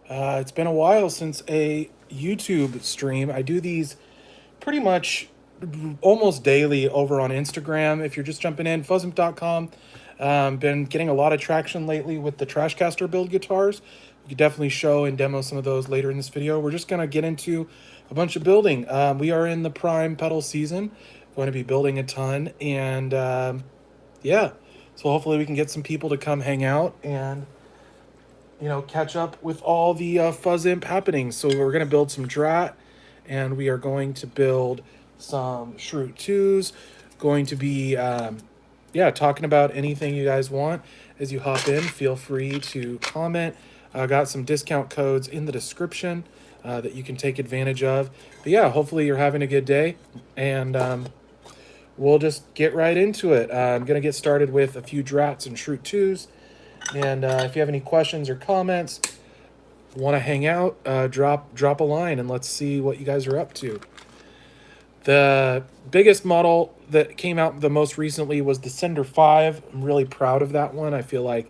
It's been a while since a YouTube stream. I do these pretty much almost daily over on Instagram. If you're just jumping in, fuzzimp.com. Been getting a lot of traction lately with the Trashcaster build guitars. We could definitely show and demo some of those later in this video. We're just going to get into a bunch of building. We are in the prime pedal season. Going to be building a ton. And yeah, so hopefully we can get some people to come hang out and catch up with all the Fuzz Imp happenings. So we're going to build some Drat, and we are going to build some Shroot 2s. Going to be, talking about anything you guys want. As you hop in, feel free to comment. Got some discount codes in the description that you can take advantage of. But yeah, hopefully you're having a good day, and we'll just get right into it. I'm going to get started with a few Drats and Shroot 2s. And if you have any questions or comments, want to hang out, drop a line and let's see what you guys are up to. The biggest model that came out the most recently was the Cinder 5. I'm really proud of that one. I feel like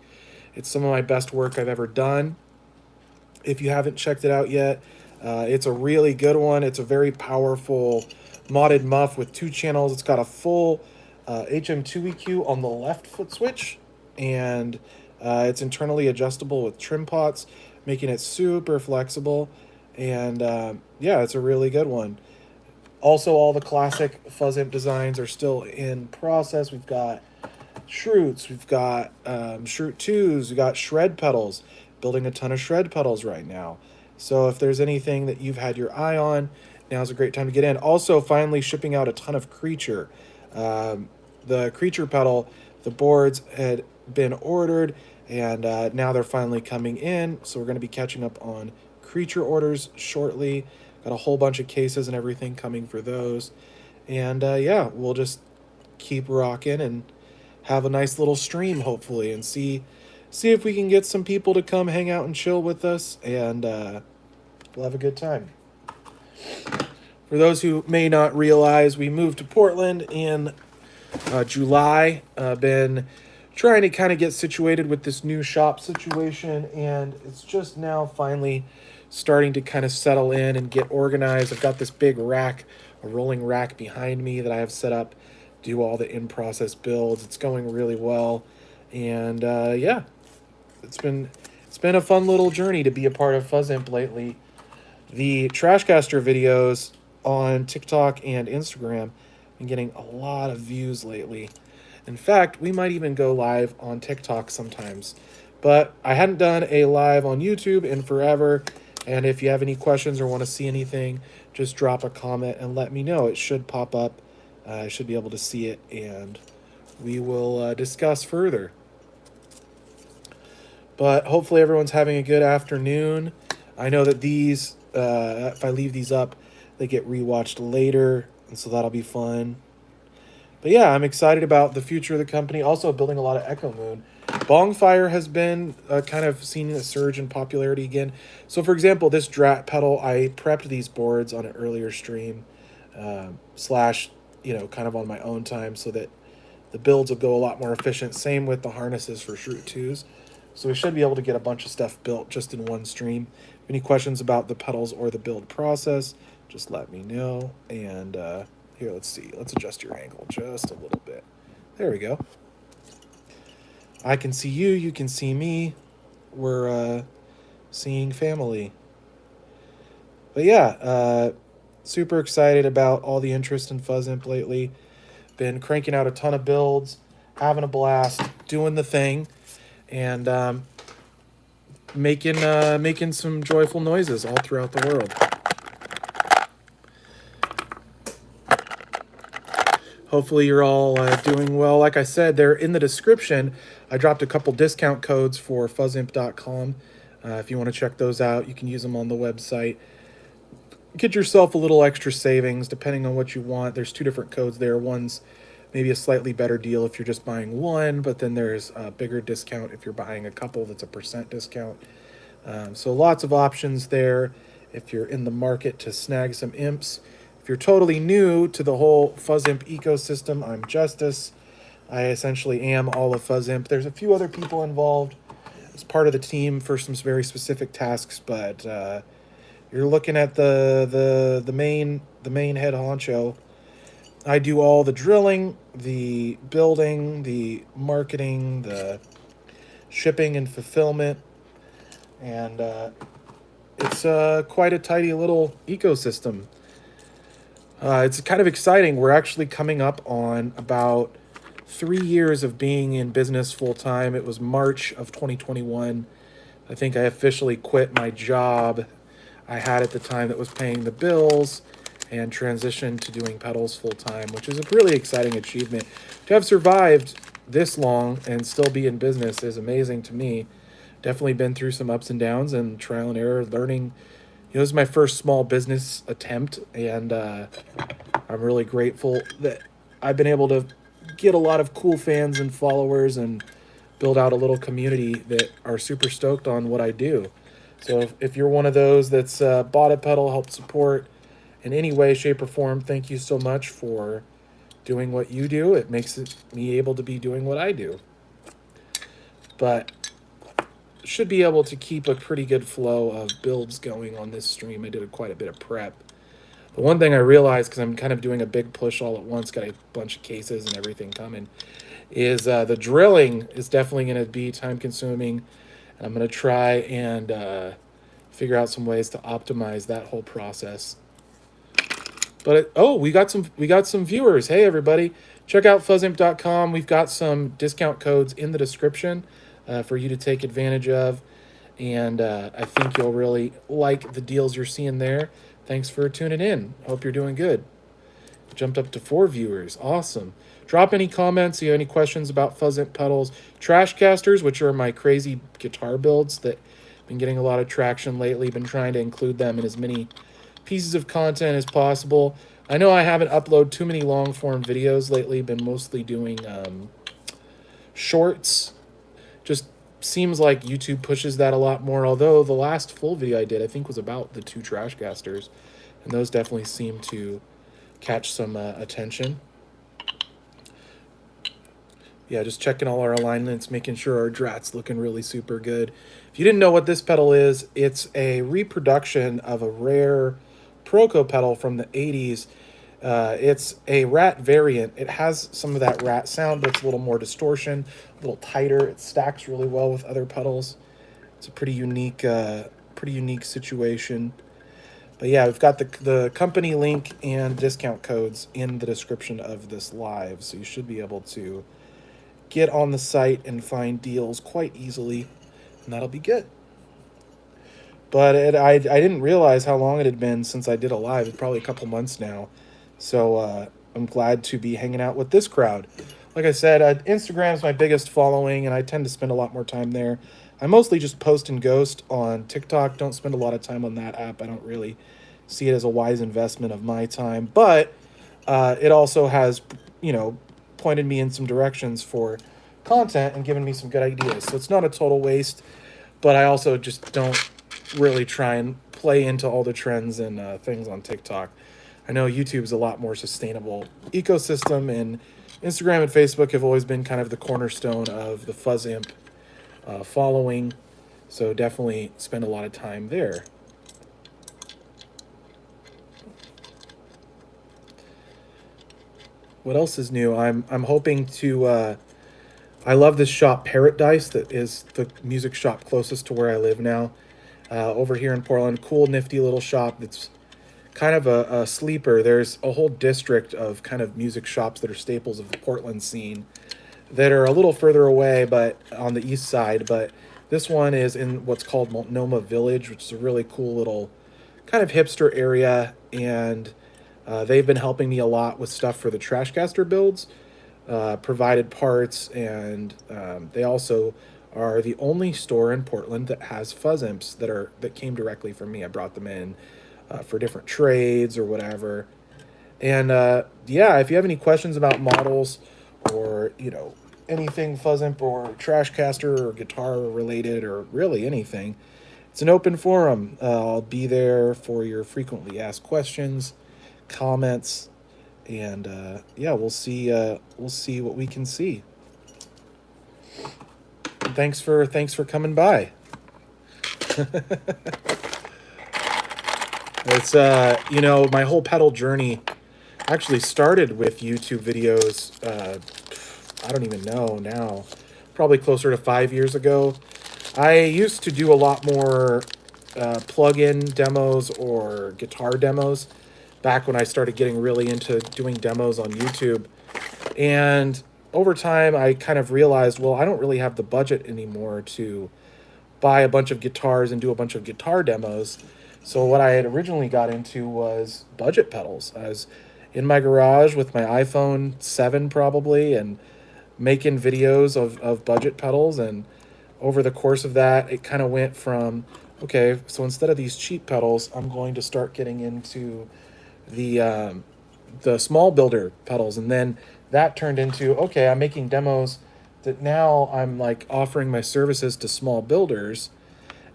it's some of my best work I've ever done. If you haven't checked it out yet, it's a really good one. It's a very powerful modded muff with 2 channels. It's got a full HM2 EQ on the left foot switch, and it's internally adjustable with trim pots, making it super flexible. And yeah, it's a really good one. Also, all the classic Fuzz Imp designs are still in process. We've got Shroots, we've got Shroot 2s, we've got shred pedals. Building a ton of shred pedals right now. So if there's anything that you've had your eye on, now's a great time to get in. Also, finally shipping out a ton of Creature. The Creature pedal, the boards had been ordered, and now they're finally coming in. So we're going to be catching up on Creature orders shortly. Got a whole bunch of cases and everything coming for those. And yeah, we'll just keep rocking and have a nice little stream, hopefully, and see if we can get some people to come hang out and chill with us, and we'll have a good time. For those who may not realize, we moved to Portland in July. Been trying to kind of get situated with this new shop situation, and it's just now finally starting to kind of settle in and get organized. I've got this big rack, a rolling rack behind me that I have set up, do all the in-process builds. It's going really well, and yeah, it's been a fun little journey to be a part of Fuzz Imp lately. The Trashcaster videos on TikTok and Instagram been getting a lot of views lately. In fact, we might even go live on TikTok sometimes. But I hadn't done a live on YouTube in forever, and if you have any questions or want to see anything, just drop a comment and let me know. It should pop up. I should be able to see it, and we will discuss further. But hopefully everyone's having a good afternoon. I know that these, if I leave these up, they get rewatched later, and so that'll be fun. But yeah, I'm excited about the future of the company. Also building a lot of Echo Moon. Bongfire has been kind of seeing a surge in popularity again. So for example, this Drat pedal, I prepped these boards on an earlier stream, slash, kind of on my own time, so that the builds will go a lot more efficient. Same with the harnesses for Shroot 2s. So we should be able to get a bunch of stuff built just in one stream. Any questions about the pedals or the build process, just let me know. And here, let's see. Let's adjust your angle just a little bit. There we go. I can see you. You can see me. We're seeing family. But yeah, super excited about all the interest in Fuzz Imp lately. Been cranking out a ton of builds, having a blast, doing the thing, and making some joyful noises all throughout the world. Hopefully you're all doing well. Like I said, they're in the description. I dropped a couple discount codes for fuzzimp.com. If you want to check those out, you can use them on the website. Get yourself a little extra savings depending on what you want. There's 2 different codes there. One's maybe a slightly better deal if you're just buying one, but then there's a bigger discount if you're buying a couple. That's a % discount. So lots of options there if you're in the market to snag some imps. If you're totally new to the whole Fuzz Imp ecosystem, I'm Justice. I essentially am all of Fuzz Imp. There's a few other people involved as part of the team for some very specific tasks, but you're looking at the main head honcho. I do all the drilling, the building, the marketing, the shipping and fulfillment, and it's quite a tidy little ecosystem. It's kind of exciting. We're actually coming up on about 3 years of being in business full time. It was March of 2021. I think I officially quit my job I had at the time that was paying the bills and transitioned to doing pedals full time, which is a really exciting achievement. To have survived this long and still be in business is amazing to me. Definitely been through some ups and downs and trial and error, learning. This is my first small business attempt, and I'm really grateful that I've been able to get a lot of cool fans and followers and build out a little community that are super stoked on what I do. So if you're one of those that's bought a pedal, helped support in any way, shape, or form, thank you so much for doing what you do. It makes me able to be doing what I do. But should be able to keep a pretty good flow of builds going on this stream. I did quite a bit of prep. The one thing I realized, because I'm kind of doing a big push all at once, got a bunch of cases and everything coming, is the drilling is definitely going to be time consuming. And I'm going to try and figure out some ways to optimize that whole process. But we got some viewers. Hey everybody, check out fuzzimp.com. We've got some discount codes in the description for you to take advantage of, and I think you'll really like the deals you're seeing there. Thanks for tuning in. Hope you're doing good. Jumped up to 4 viewers. Awesome. Drop any comments. You have any questions about Fuzz Imp pedals, trash casters, which are my crazy guitar builds that have been getting a lot of traction lately. Been trying to include them in as many pieces of content as possible. I know I haven't uploaded too many long form videos lately. Been mostly doing shorts. Just seems like YouTube pushes that a lot more. Although the last full video I did, I think, was about the 2 trash casters, and those definitely seem to catch some attention. Yeah, just checking all our alignments, making sure our drat's looking really super good. If you didn't know what this pedal is, it's a reproduction of a rare Proco pedal from the 80s. It's a Rat variant. It has some of that Rat sound, but it's a little more distortion, a little tighter. It stacks really well with other pedals. It's a pretty unique situation. But yeah, we've got the company link and discount codes in the description of this live, so you should be able to get on the site and find deals quite easily, and that'll be good. But I didn't realize how long it had been since I did a live. It's probably a couple months now. So I'm glad to be hanging out with this crowd. Like I said, Instagram is my biggest following, and I tend to spend a lot more time there. I mostly just post and ghost on TikTok. Don't spend a lot of time on that app. I don't really see it as a wise investment of my time. But it also has, pointed me in some directions for content and given me some good ideas. So it's not a total waste, but I also just don't really try and play into all the trends and things on TikTok. I know YouTube's a lot more sustainable ecosystem, and Instagram and Facebook have always been kind of the cornerstone of the Fuzz Imp following, so definitely spend a lot of time there. What else is new? I'm hoping to. I love this shop, Paradise, that is the music shop closest to where I live now, over here in Portland. Cool, nifty little shop that's kind of a sleeper. There's a whole district of kind of music shops that are staples of the Portland scene that are a little further away, but on the east side. But this one is in what's called Multnomah Village, which is a really cool little kind of hipster area, and they've been helping me a lot with stuff for the Trashcaster builds, provided parts, and they also are the only store in Portland that has Fuzz Imps that came directly from me. I brought them in for different trades or whatever. And yeah, if you have any questions about models or anything Fuzz Imp or Trashcaster or guitar related or really anything, it's an open forum. I'll be there for your frequently asked questions, comments, and yeah, we'll see what we can see. thanks for coming by. It's you know, my whole pedal journey actually started with YouTube videos. I don't even know now, probably closer to 5 years ago. I used to do a lot more plug-in demos or guitar demos back when I started getting really into doing demos on YouTube. And over time, I kind of realized, well, I don't really have the budget anymore to buy a bunch of guitars and do a bunch of guitar demos. So what I had originally got into was budget pedals. I was in my garage with my iPhone 7 probably and making videos of budget pedals. And over the course of that, it kind of went from, okay, so instead of these cheap pedals, I'm going to start getting into the small builder pedals. And then that turned into, okay, I'm making demos that now I'm like offering my services to small builders.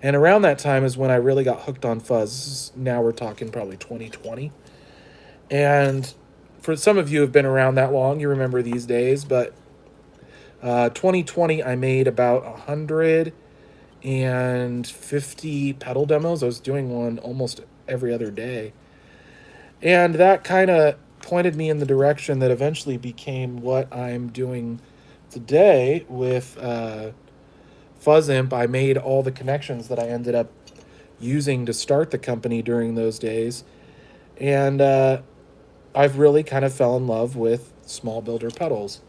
And around that time is when I really got hooked on Fuzz. Now we're talking probably 2020. And for some of you who have been around that long, you remember these days. But 2020, I made about 150 pedal demos. I was doing one almost every other day. And that kind of pointed me in the direction that eventually became what I'm doing today with Fuzz Imp. I made all the connections that I ended up using to start the company during those days. And I've really kind of fell in love with small builder pedals.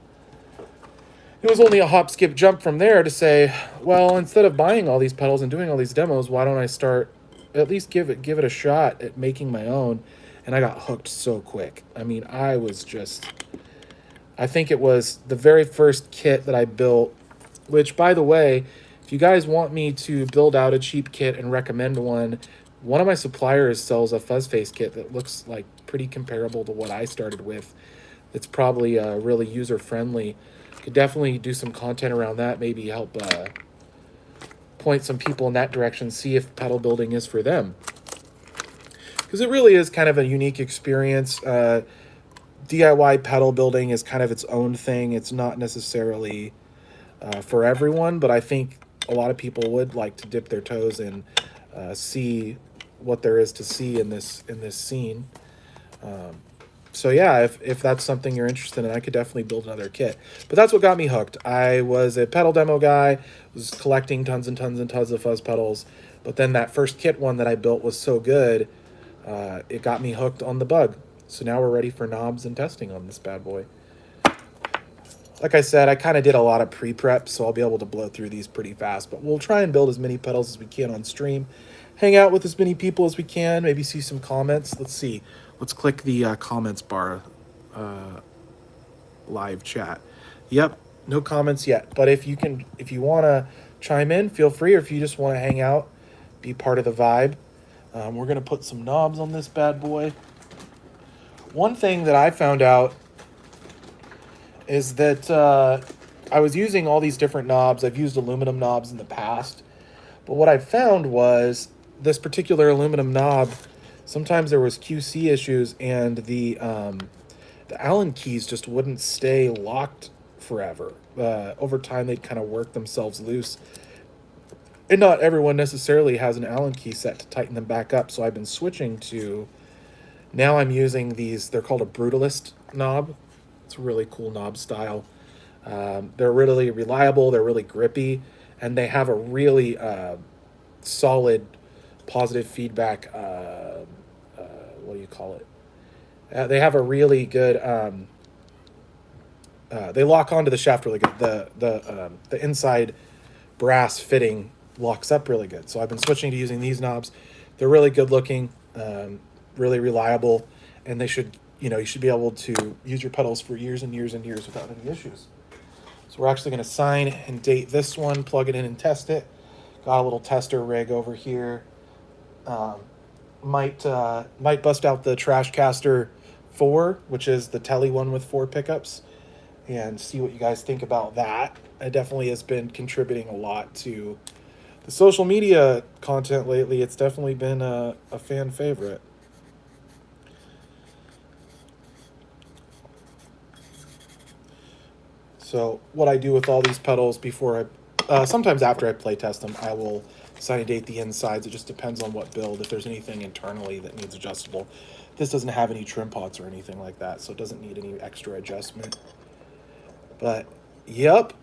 It was only a hop, skip, jump from there to say, well, instead of buying all these pedals and doing all these demos, why don't I start, at least give it a shot at making my own? And I got hooked so quick. I mean, I think it was the very first kit that I built, which, by the way, if you guys want me to build out a cheap kit and recommend one of my suppliers sells a fuzz face kit that looks like pretty comparable to what I started with. It's probably really user-friendly. Could definitely do some content around that, maybe help point some people in that direction, see if pedal building is for them. Because it really is kind of a unique experience. DIY pedal building is kind of its own thing. It's not necessarily for everyone, but I think a lot of people would like to dip their toes and see what there is to see in this scene. So yeah, if that's something you're interested in, I could definitely build another kit. But that's what got me hooked. I was a pedal demo guy, was collecting tons and tons and tons of fuzz pedals. But then that first kit one that I built was so good, it got me hooked on the bug. So now we're ready for knobs and testing on this bad boy. Like I said, I kind of did a lot of pre-prep, so I'll be able to blow through these pretty fast. But we'll try and build as many pedals as we can on stream. Hang out with as many people as we can. Maybe see some comments. Let's see. Let's click the comments bar, live chat. Yep, no comments yet. But if you want to chime in, feel free. Or if you just want to hang out, be part of the vibe. We're going to put some knobs on this bad boy. One thing that I found out is that I was using all these different knobs. I've used aluminum knobs in the past. But what I found was this particular aluminum knob, sometimes there was QC issues and the Allen keys just wouldn't stay locked forever. Over time, they'd kind of work themselves loose. And not everyone necessarily has an Allen key set to tighten them back up. So I've been switching to, now I'm using these, they're called a Brutalist knob. It's a really cool knob style. They're really reliable, they're really grippy, and they have a really solid positive feedback, what do you call it? They have a really good, they lock onto the shaft really good. The inside brass fitting locks up really good. So I've been switching to using these knobs. They're really good looking, really reliable, and they should, you should be able to use your pedals for years and years and years without any issues. So we're actually going to sign and date this one, plug it in and test it. Got a little tester rig over here. Might bust out the Trashcaster 4, which is the Tele one with 4 pickups, and see what you guys think about that. It definitely has been contributing a lot to the social media content lately. It's definitely been a fan favorite. So what I do with all these pedals before I sometimes after I play test them, I will sanidate the insides. It just depends on what build, if there's anything internally that needs adjustable. This doesn't have any trim pots or anything like that, so it doesn't need any extra adjustment. But, yep,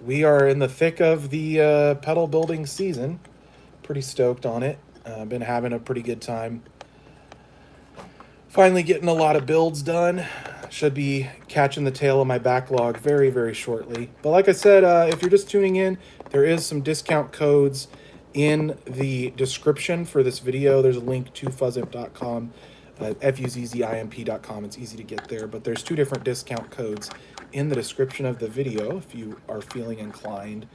we are in the thick of the pedal building season. Pretty stoked on it. Been having a pretty good time. Finally getting a lot of builds done. Should be catching the tail of my backlog very, very shortly. But like I said, if you're just tuning in, there is some discount codes in the description for this video. There's a link to fuzzimp.com, fuzzimp.com. It's easy to get there, but there's 2 different discount codes in the description of the video if you are feeling inclined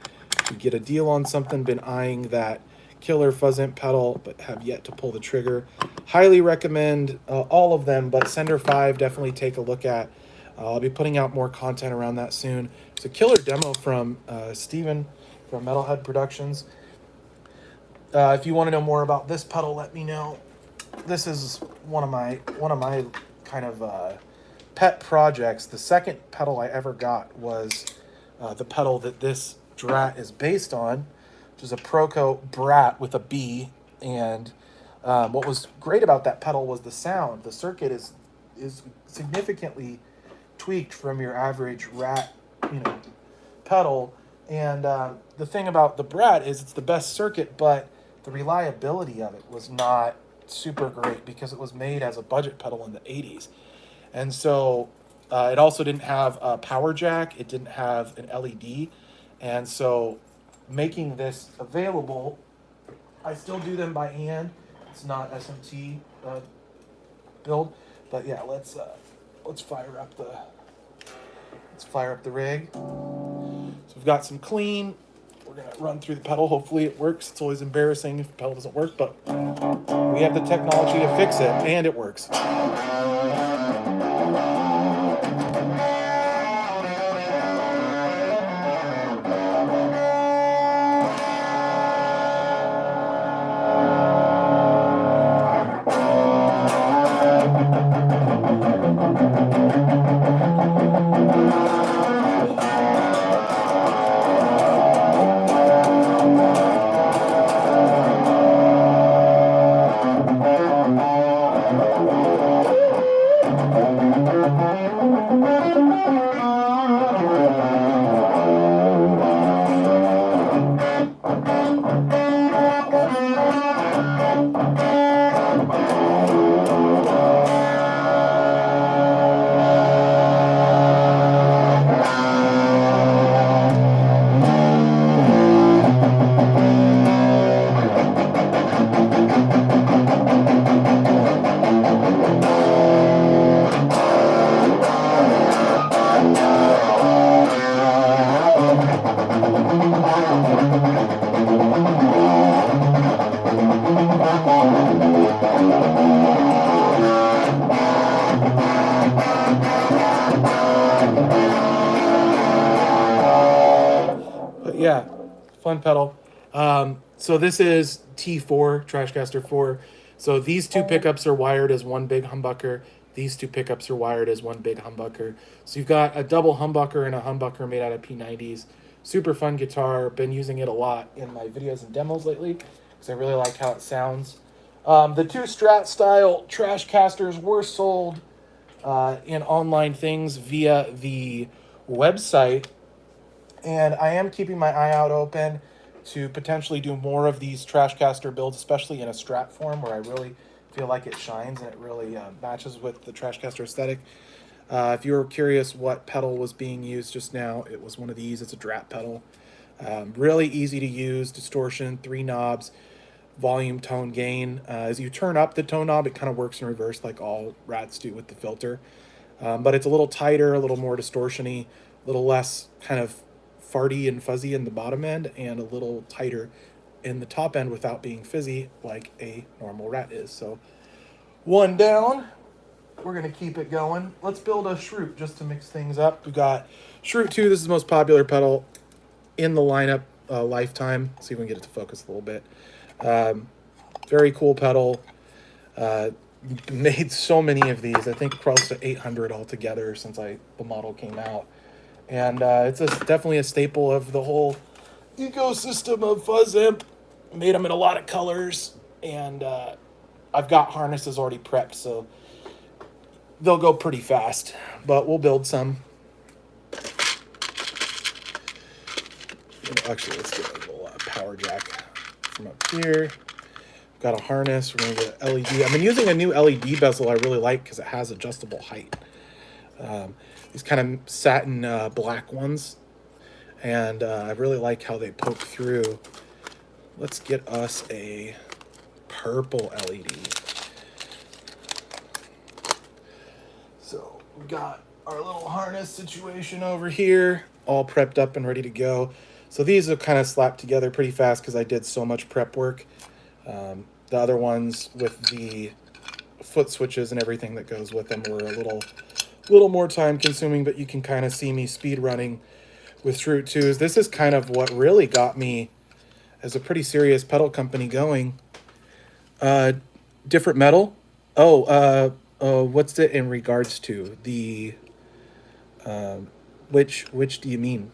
to get a deal on something. Been eyeing that killer Fuzz Imp pedal, but have yet to pull the trigger. Highly recommend all of them, but Sender 5 definitely take a look at. I'll be putting out more content around that soon. It's a killer demo from Steven from Metalhead Productions. If you want to know more about this pedal, let me know. This is one of my kind of pet projects. The second pedal I ever got was the pedal that this Drat is based on, which is a Proco Brat with a B. And what was great about that pedal was the sound. The circuit is significantly tweaked from your average Rat, pedal. And the thing about the Brat is it's the best circuit, but the reliability of it was not super great because it was made as a budget pedal in the 80s. And so it also didn't have a power jack. It didn't have an LED. And so making this available, I still do them by hand. It's not SMT build, but yeah, let's fire up the rig. So we've got some clean. We're gonna run through the pedal. Hopefully it works. It's always embarrassing if the pedal doesn't work, but we have the technology to fix it, and it works. Yeah, fun pedal. So this is T4, Trashcaster 4. So these 2 pickups are wired as one big humbucker. These 2 pickups are wired as one big humbucker. So you've got a double humbucker and a humbucker made out of P90s. Super fun guitar. Been using it a lot in my videos and demos lately because I really like how it sounds. The 2 Strat style Trashcasters were sold in online things via the website. And I am keeping my eye out open to potentially do more of these Trashcaster builds, especially in a Strat form where I really feel like it shines and it really matches with the Trashcaster aesthetic. If you were curious what pedal was being used just now, it was one of these. It's a Drat pedal. Really easy to use, distortion, 3 knobs, volume, tone, gain. As you turn up the tone knob, it kind of works in reverse like all Rats do with the filter. But it's a little tighter, a little more distortion-y, a little less kind of farty and fuzzy in the bottom end, and a little tighter in the top end without being fizzy like a normal Rat is. So 1 down. We're going to keep it going. Let's build a Shroot just to mix things up. We got Shroot 2. This is the most popular pedal in the lineup lifetime. See if we can get it to focus a little bit. Very cool pedal. Made so many of these. I think close to 800 altogether since the model came out. And it's definitely a staple of the whole ecosystem of Fuzz Imp. Made them in a lot of colors, and I've got harnesses already prepped, so they'll go pretty fast. But we'll build some. Actually, let's get a little power jack from up here. Got a harness. We're going to get an LED. I've been using a new LED bezel I really like because it has adjustable height. These kind of satin black ones. And I really like how they poke through. Let's get us a purple LED. So we got our little harness situation over here, all prepped up and ready to go. So these are kind of slapped together pretty fast because I did so much prep work. The other ones with the foot switches and everything that goes with them were a little more time consuming, but you can kind of see me speed running with Shroot 2s. This is kind of what really got me as a pretty serious pedal company going. Different metal. What's it in regards to? The which do you mean?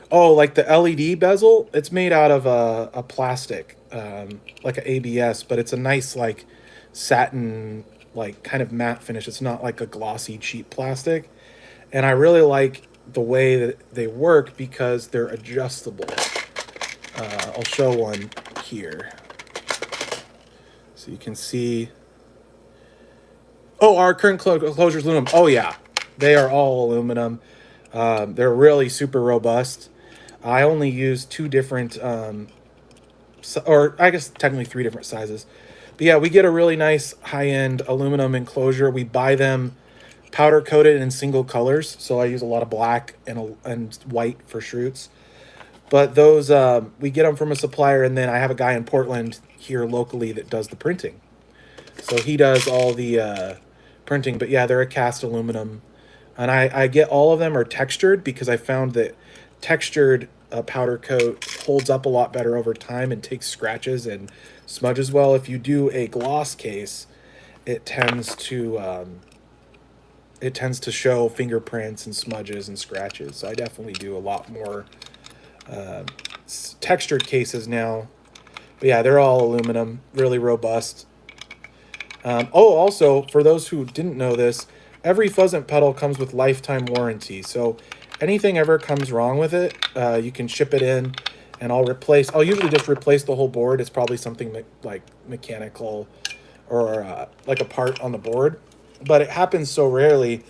Oh, like the LED bezel? It's made out of a plastic, like an ABS, but it's a nice like satin, like kind of matte finish. It's not like a glossy, cheap plastic. And I really like the way that they work because they're adjustable. I'll show one here. So you can see. Oh, our current closure's aluminum. Oh, yeah. They are all aluminum. They're really super robust. I only use two different, or I guess technically three different sizes. But yeah, we get a really nice high-end aluminum enclosure. We buy them powder coated in single colors. So I use a lot of black and white for Shroots. But those, we get them from a supplier, and then I have a guy in Portland here locally that does the printing. So he does all the printing. But yeah, they're a cast aluminum. And I get all of them are textured because I found that textured powder coat holds up a lot better over time and takes scratches and smudges well. If you do a gloss case, it tends to show fingerprints and smudges and scratches. So I definitely do a lot more textured cases now. But yeah, they're all aluminum, really robust. Also, for those who didn't know this, every Fuzz Imp pedal comes with lifetime warranty. So anything ever comes wrong with it, you can ship it in, and I'll usually just replace the whole board. It's probably something like mechanical or like a part on the board. But it happens so rarely,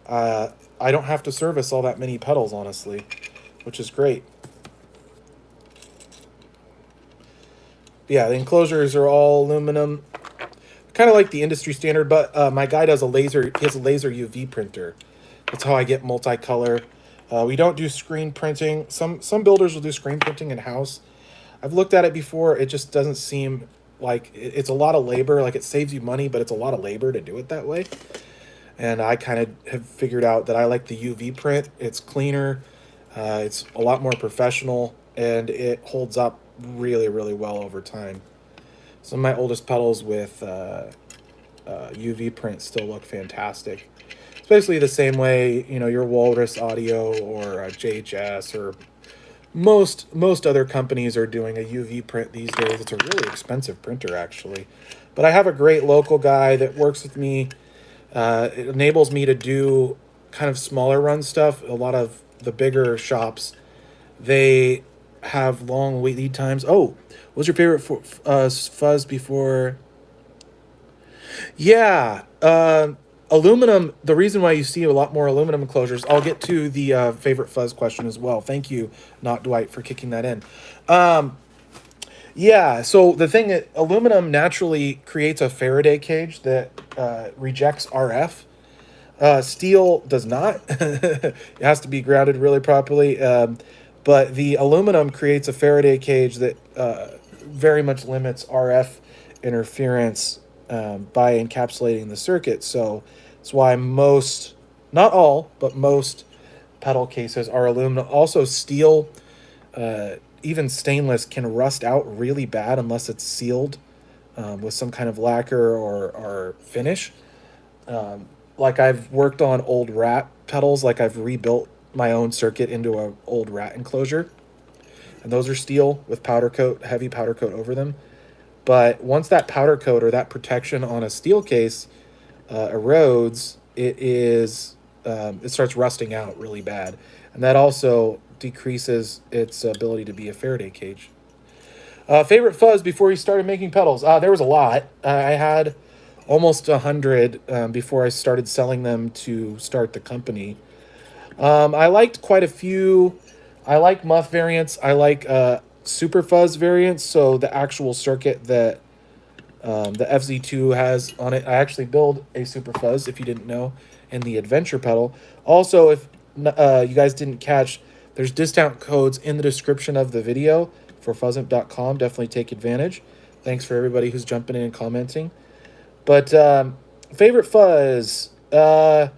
I don't have to service all that many pedals, honestly, which is great. Yeah, the enclosures are all aluminum. Kind of like the industry standard, but my guy does he has a laser UV printer. That's how I get multicolor. We don't do screen printing. Some builders will do screen printing in-house. I've looked at it before. It just doesn't seem like it's a lot of labor. Like, it saves you money, but it's a lot of labor to do it that way. And I kind of have figured out that I like the UV print. It's cleaner. It's a lot more professional, and it holds up really, really well over time. Some of my oldest pedals with UV print still look fantastic. It's basically the same way, your Walrus Audio or JHS or most other companies are doing a UV print these days. It's a really expensive printer, actually. But I have a great local guy that works with me. It enables me to do kind of smaller run stuff. A lot of the bigger shops, they have long wait lead times. Oh, what's your favorite fuzz before? Yeah, aluminum. The reason why you see a lot more aluminum enclosures, I'll get to the favorite fuzz question as well. Thank you, Not Dwight, for kicking that in. Yeah, so the thing that aluminum naturally creates a Faraday cage that rejects RF. Steel does not. It has to be grounded really properly. But the aluminum creates a Faraday cage that very much limits RF interference by encapsulating the circuit. So that's why most, not all, but most pedal cases are aluminum. Also, steel, even stainless, can rust out really bad unless it's sealed with some kind of lacquer or finish. Like, I've worked on old Rat pedals, like I've rebuilt my own circuit into an old rat enclosure. And those are steel with powder coat, heavy powder coat over them. But once that powder coat or that protection on a steel case erodes, it starts rusting out really bad, and that also decreases its ability to be a Faraday cage. Favorite fuzz before you started making pedals? There was a lot. I had almost 100 before I started selling them to start the company. I liked quite a few. I like muff variants. I like super fuzz variants. So the actual circuit that the FZ2 has on it. I actually build a super fuzz, if you didn't know, in the adventure pedal. Also, if you guys didn't catch, there's discount codes in the description of the video for fuzzimp.com. Definitely take advantage. Thanks for everybody who's jumping in and commenting. But favorite fuzz, the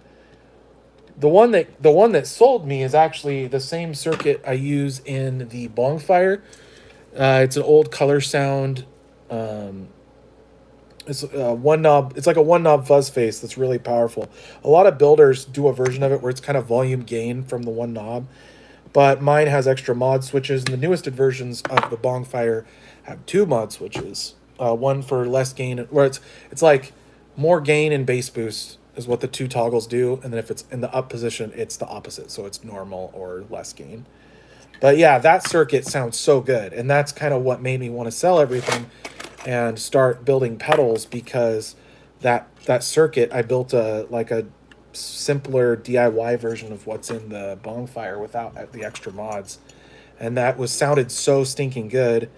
one that sold me is actually the same circuit I use in the Bonfire. It's an old Color Sound. It's one knob. It's like a one knob fuzz face that's really powerful. A lot of builders do a version of it where it's kind of volume gain from the one knob, but mine has extra mod switches. And the newest versions of the Bonfire have two mod switches. One for less gain, where it's like more gain and bass boost is what the two toggles do, and then if it's in the up position, it's the opposite, so it's normal or less gain. But yeah, that circuit sounds so good, and that's kind of what made me want to sell everything and start building pedals, because that circuit, I built a simpler DIY version of what's in the Bonfire without the extra mods, and that sounded so stinking good.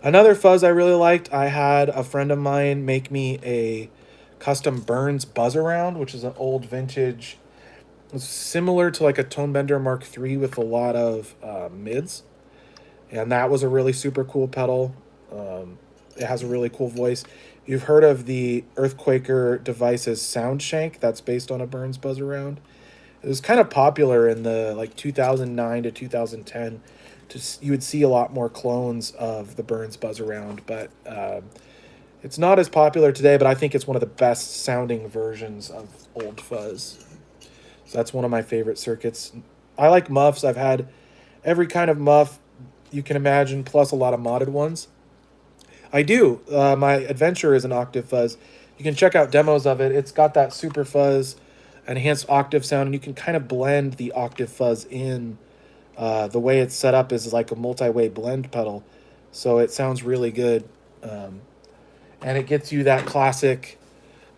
Another fuzz I really liked, I had a friend of mine make me a custom Burns buzz around, which is an old vintage. It's similar to like a Tone Bender Mark III with a lot of mids, and that was a really super cool pedal. It has a really cool voice. You've heard of the Earthquaker Devices Sound Shank that's based on a Burns buzz around. It was kind of popular in the like 2009 to 2010. You would see a lot more clones of the Burns buzz around, but it's not as popular today, but I think it's one of the best sounding versions of old fuzz. So that's one of my favorite circuits. I like muffs. I've had every kind of muff you can imagine, plus a lot of modded ones. I do. My Adventure is an octave fuzz. You can check out demos of it. It's got that super fuzz, enhanced octave sound, and you can kind of blend the octave fuzz in. The way it's set up is like a multi-way blend pedal, so it sounds really good. And it gets you that classic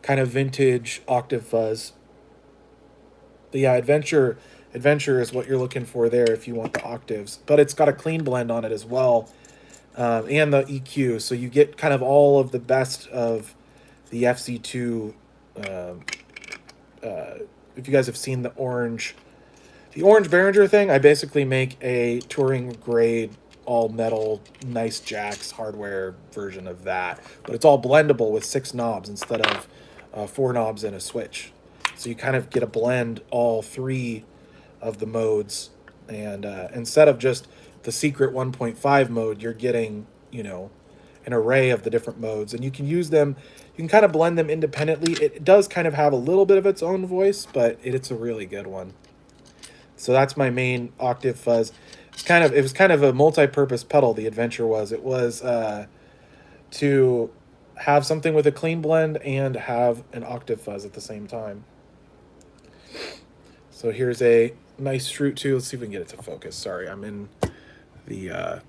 kind of vintage octave fuzz. But yeah, Adventure is what you're looking for there if you want the octaves. But it's got a clean blend on it as well, and the EQ. So you get kind of all of the best of the FZ2. If you guys have seen the orange Behringer thing, I basically make a touring grade, all metal, nice jacks, hardware version of that. But it's all blendable with 6 knobs instead of 4 knobs and a switch. So you kind of get a blend all 3 of the modes, and instead of just the secret 1.5 mode, you're getting, an array of the different modes, and you can use them. You can kind of blend them independently. It does kind of have a little bit of its own voice, but it's a really good one. So that's my main octave fuzz. It was kind of a multi-purpose pedal. The Adventure was. It was to have something with a clean blend and have an octave fuzz at the same time. So here's a nice Shroot 2. Let's see if we can get it to focus. Sorry, I'm in the...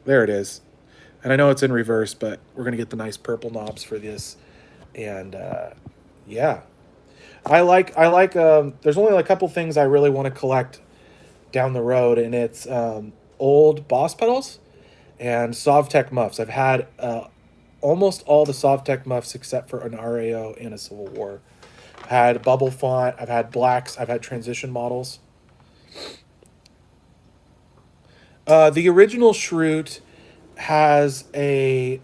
there it is. And I know it's in reverse, but we're going to get the nice purple knobs for this. And yeah. I like there's only a couple things I really want to collect down the road, and it's old Boss pedals and Sovtech muffs. I've had almost all the Sovtech muffs except for an RAO and a Civil War. I've had bubble font, I've had blacks, I've had transition models. The original Shroot has it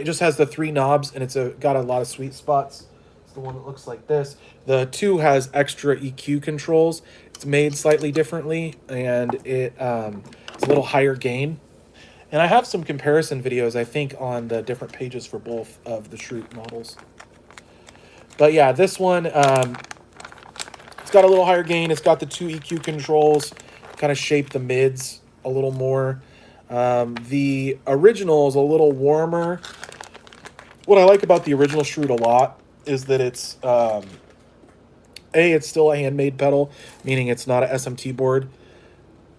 just has the 3 knobs, and it's got a lot of sweet spots. It's the one that looks like this. The 2 has extra EQ controls. It's made slightly differently, and it's a little higher gain. And I have some comparison videos, I think, on the different pages for both of the Shroot models. But yeah, this one, It's got a little higher gain. It's got the 2 EQ controls, kind of shape the mids a little more. The original is a little warmer. What I like about the original Shrewd a lot is that it's it's still a handmade pedal, meaning it's not a SMT board,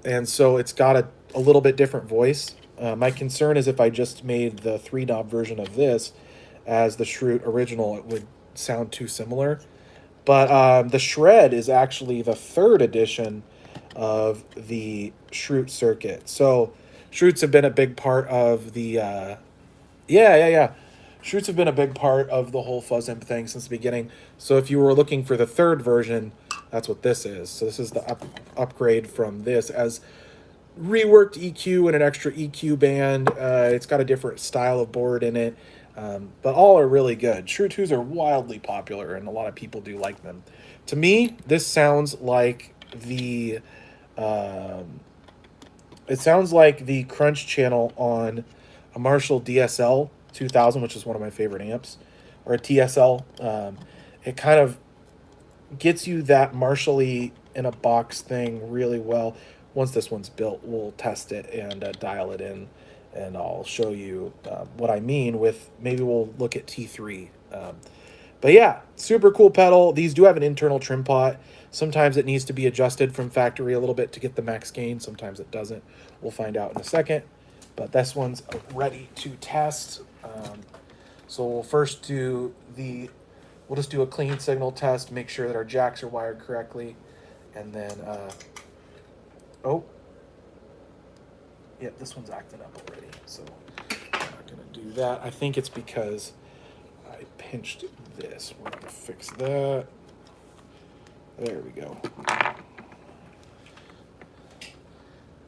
and so it's got a little bit different voice. My concern is if I just made the 3-knob version of this as the Shrewd original, it would sound too similar. But the Shred is actually the 3rd edition of the Shrewd circuit. So Shrewds have been a big part of the Shrewds have been a big part of the whole Fuzz Imp thing since the beginning. So if you were looking for the 3rd version, that's what this is. So this is the upgrade from this as reworked EQ and an extra EQ band. It's got a different style of board in it. But all are really good. Shrewd 2s are wildly popular, and a lot of people do like them. To me, this sounds like the it sounds like the crunch channel on a Marshall DSL 2000, which is one of my favorite amps, or a TSL. It kind of gets you that Marshall-y in a box thing really well. Once this one's built, we'll test it and dial it in, and I'll show you what I mean with, maybe we'll look at T3. But yeah, super cool pedal. These do have an internal trim pot. Sometimes it needs to be adjusted from factory a little bit to get the max gain. Sometimes it doesn't. We'll find out in a second. But this one's ready to test. So we'll first do we'll just do a clean signal test, make sure that our jacks are wired correctly. And then, yeah, this one's acting up already. So I'm not going to do that. I think it's because I pinched this. We're going to fix that. There we go.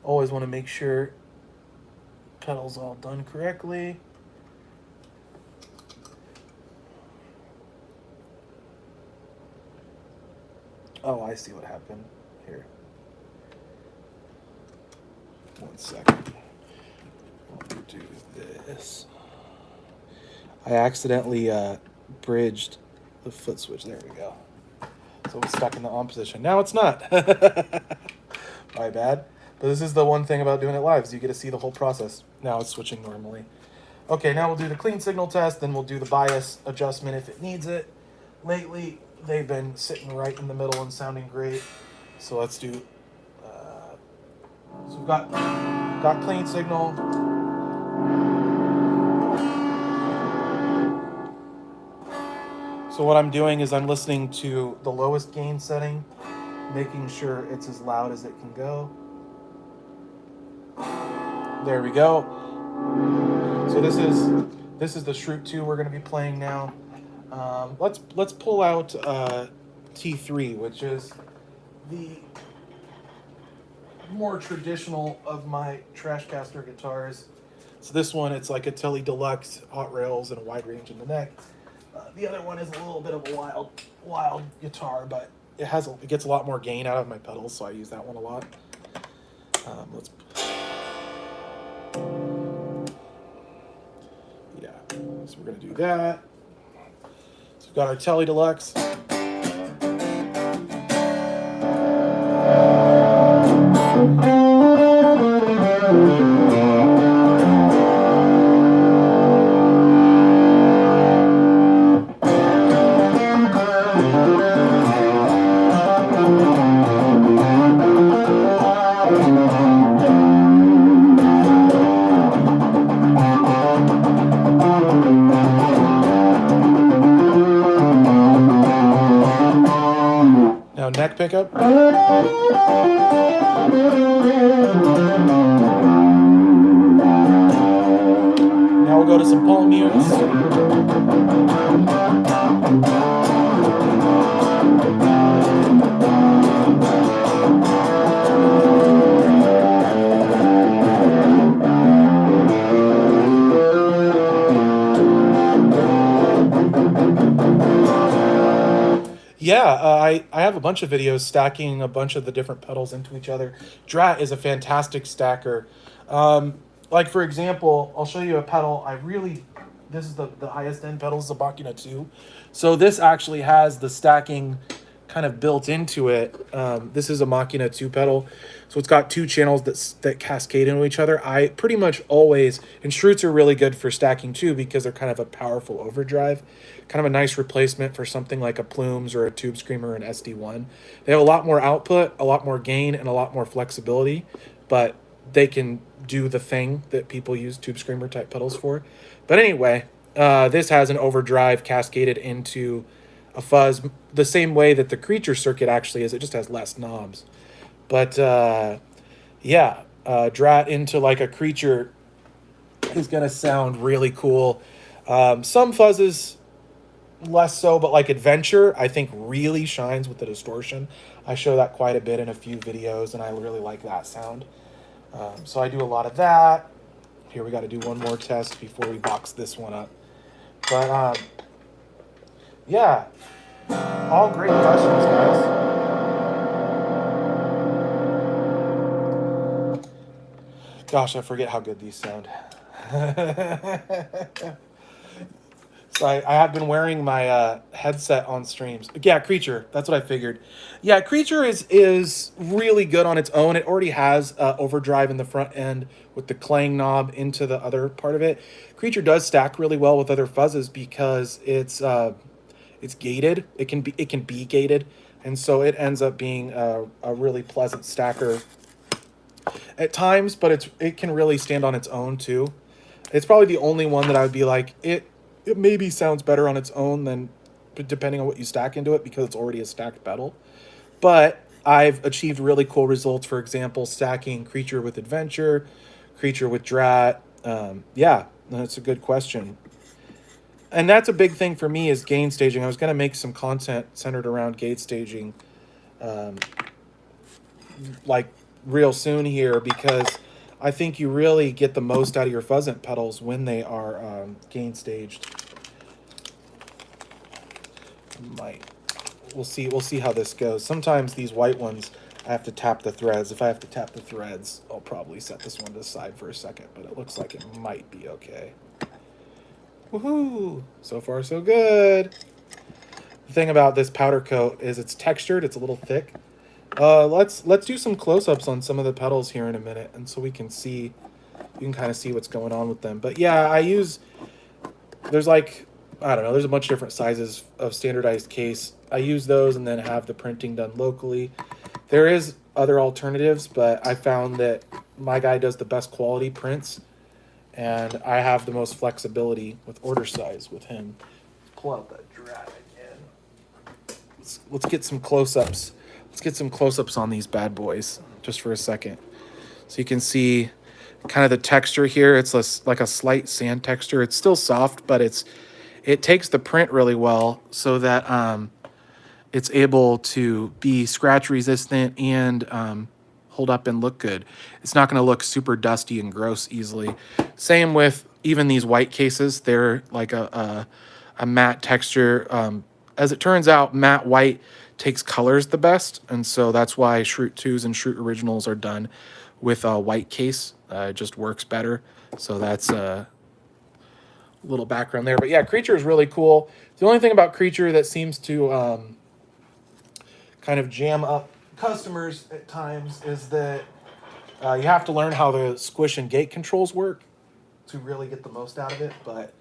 Always want to make sure pedal's all done correctly. Oh, I see what happened here. 1 second. I'll do this. I accidentally bridged the foot switch. There we go. So it's stuck in the on position. Now it's not. My bad. But this is the one thing about doing it live, is you get to see the whole process. Now it's switching normally. Okay, now we'll do the clean signal test, then we'll do the bias adjustment if it needs it. Lately, they've been sitting right in the middle and sounding great. So let's do, so we've got clean signal. So what I'm doing is I'm listening to the lowest gain setting, making sure it's as loud as it can go. There we go. So this is the Shrewd 2 we're going to be playing now. Let's pull out T3, which is the more traditional of my Trashcaster guitars. So this one, it's like a Tele Deluxe, hot rails, and a wide range in the neck. The other one is a little bit of a wild guitar, but it gets a lot more gain out of my pedals, so I use that one a lot. So we're gonna do that. So we've got our Tele Deluxe. Now neck pickup. Now we'll go to some palm mutes. I have a bunch of videos stacking a bunch of the different pedals into each other. Drat is a fantastic stacker. Like for example, I'll show you a pedal. This is the highest end pedal, is the Bakina 2. So this actually has the stacking kind of built into it. This is a Machina 2 pedal, so it's got two channels that cascade into each other. I pretty much always, and Schrutes are really good for stacking too because they're kind of a powerful overdrive, kind of a nice replacement for something like a Plumes or a Tube Screamer or an SD1. They have a lot more output, a lot more gain, and a lot more flexibility, but they can do the thing that people use Tube Screamer type pedals for. But anyway, this has an overdrive cascaded into a fuzz the same way that the Creature circuit actually is. It just has less knobs. But yeah, Drat into like a Creature is going to sound really cool. Some fuzzes less so, but like Adventure, I think really shines with the distortion. I show that quite a bit in a few videos, and I really like that sound. So I do a lot of that. Here we got to do one more test before we box this one up. But yeah, all great questions, guys. Gosh, I forget how good these sound. So I have been wearing my headset on streams. Yeah, Creature. That's what I figured. Yeah, Creature is really good on its own. It already has overdrive in the front end with the clang knob into the other part of it. Creature does stack really well with other fuzzes because it's gated. It can be gated, and so it ends up being a really pleasant stacker at times. But it can really stand on its own too. It's probably the only one that I would be like it maybe sounds better on its own than depending on what you stack into it because it's already a stacked pedal. But I've achieved really cool results. For example, stacking Creature with Adventure, Creature with Drat. Yeah, that's a good question. And that's a big thing for me is gain staging. I was going to make some content centered around gain staging like real soon here because I think you really get the most out of your Fuzz Imp pedals when they are gain staged. We'll see how this goes. Sometimes these white ones, I have to tap the threads. If I have to tap the threads, I'll probably set this one to the side for a second, but it looks like it might be okay. Woohoo! So far, so good. The thing about this powder coat is it's textured. It's a little thick. Let's do some close-ups on some of the pedals here in a minute, and so we can see, you can kind of see what's going on with them. But yeah, there's like, I don't know, there's a bunch of different sizes of standardized case. I use those and then have the printing done locally. There is other alternatives, but I found that my guy does the best quality prints, and I have the most flexibility with order size with him. Let's pull out that Drat again. Let's get some close-ups. Let's get some close-ups on these bad boys just for a second. So you can see kind of the texture here. It's like a slight sand texture. It's still soft, but it takes the print really well so that it's able to be scratch resistant and hold up and look good. It's not going to look super dusty and gross easily. Same with even these white cases. They're like a matte texture. As it turns out, matte white takes colors the best, and so that's why Shroot 2s and Shroot Originals are done with a white case. It just works better. So that's a little background there. But yeah, Creature is really cool. The only thing about Creature that seems to kind of jam up customers at times is that you have to learn how the squish and gate controls work to really get the most out of it. But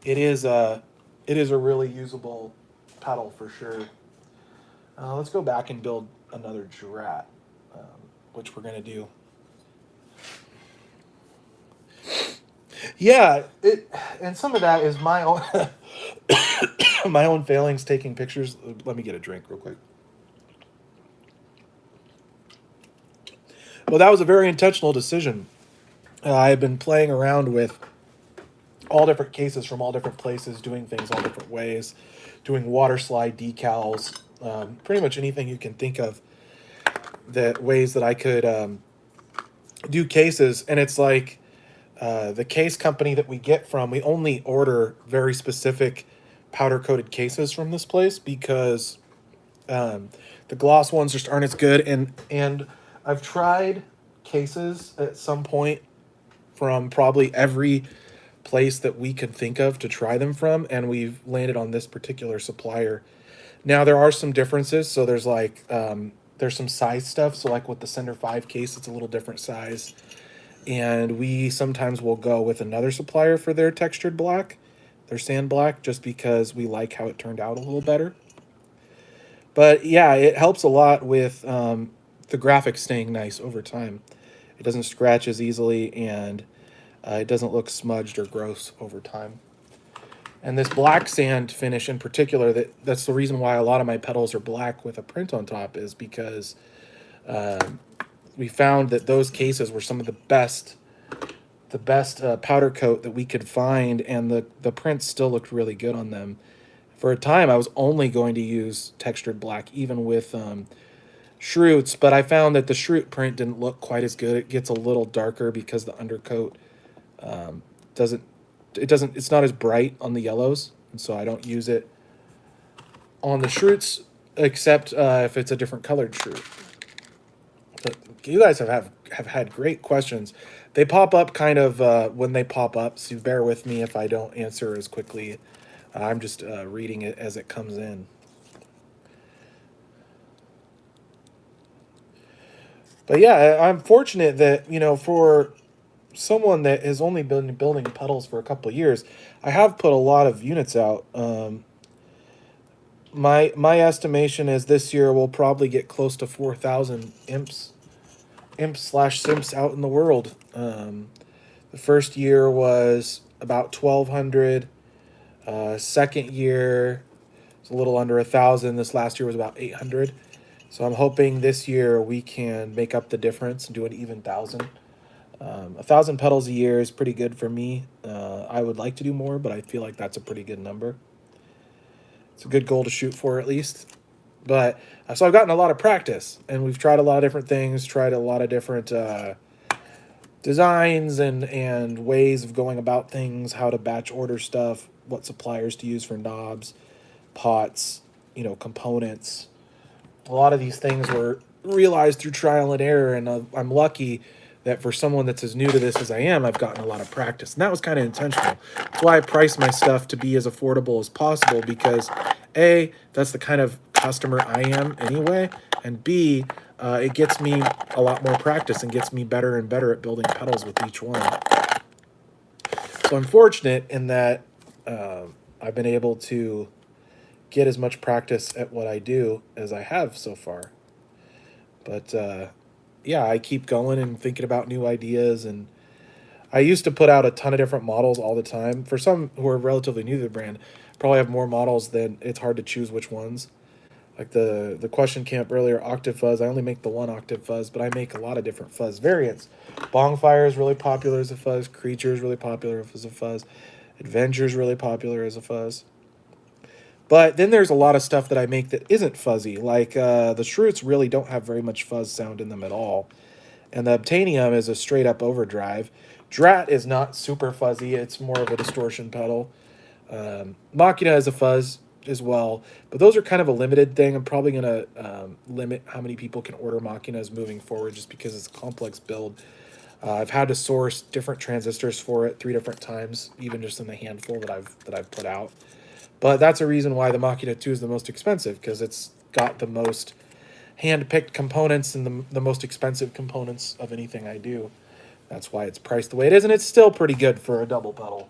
it is a really usable pedal for sure. Let's go back and build another Drat, which we're going to do. Yeah, and some of that is my own my own failings taking pictures. Let me get a drink real quick. Well, that was a very intentional decision. I've been playing around with all different cases from all different places, doing things all different ways, doing water slide decals, pretty much anything you can think of, that ways that I could do cases. And it's like the case company that we get from, we only order very specific powder coated cases from this place because the gloss ones just aren't as good. And I've tried cases at some point from probably every place that we could think of to try them from, and we've landed on this particular supplier. Now there are some differences. So there's like there's some size stuff. So like with the Sender 5 case, it's a little different size. And we sometimes will go with another supplier for their textured black, their sand black, just because we like how it turned out a little better. But yeah, it helps a lot with the graphics staying nice over time. It doesn't scratch as easily, and it doesn't look smudged or gross over time. And this black sand finish in particular, that's the reason why a lot of my pedals are black with a print on top, is because we found that those cases were some of the best powder coat that we could find, and the prints still looked really good on them. For a time, I was only going to use textured black, even with Shroots, but I found that the Shroot print didn't look quite as good. It gets a little darker because the undercoat doesn't, it's not as bright on the yellows, and so I don't use it on the Shroots, except if it's a different colored Shroot. But you guys have had great questions. They pop up kind of when they pop up, so bear with me if I don't answer as quickly. I'm just reading it as it comes in. But yeah, I'm fortunate that, for someone that has only been building pedals for a couple of years, I have put a lot of units out. My estimation is this year we'll probably get close to 4,000 imps/simps out in the world. The first year was about 1,200. Second year was a little under 1,000. This last year was about 800. So I'm hoping this year we can make up the difference and do an even 1,000. 1,000 pedals a year is pretty good for me. I would like to do more, but I feel like that's a pretty good number. It's a good goal to shoot for, at least. But so I've gotten a lot of practice, and we've tried a lot of different things, tried a lot of different designs and ways of going about things, how to batch order stuff, what suppliers to use for knobs, pots, components. A lot of these things were realized through trial and error, and I'm lucky that for someone that's as new to this as I am, I've gotten a lot of practice. And that was kind of intentional. That's why I price my stuff to be as affordable as possible, because A, that's the kind of customer I am anyway, and B, it gets me a lot more practice and gets me better and better at building pedals with each one. So I'm fortunate in that I've been able to get as much practice at what I do as I have so far. But yeah, I keep going and thinking about new ideas, and I used to put out a ton of different models all the time. For some who are relatively new to the brand, probably have more models than it's hard to choose which ones. Like the question came up earlier, Octave Fuzz. I only make the one Octave Fuzz, but I make a lot of different fuzz variants. Bongfire is really popular as a fuzz. Creature is really popular as a fuzz. Adventure is really popular as a fuzz. But then there's a lot of stuff that I make that isn't fuzzy. Like the Shroots really don't have very much fuzz sound in them at all. And the Obtainium is a straight up overdrive. Drat is not super fuzzy. It's more of a distortion pedal. Machina is a fuzz as well. But those are kind of a limited thing. I'm probably going to limit how many people can order Machinas moving forward, just because it's a complex build. I've had to source different transistors for it 3 different times, even just in the handful that I've put out. But that's a reason why the Machina 2 is the most expensive, because it's got the most hand-picked components and the most expensive components of anything I do. That's why it's priced the way it is, and it's still pretty good for a double pedal.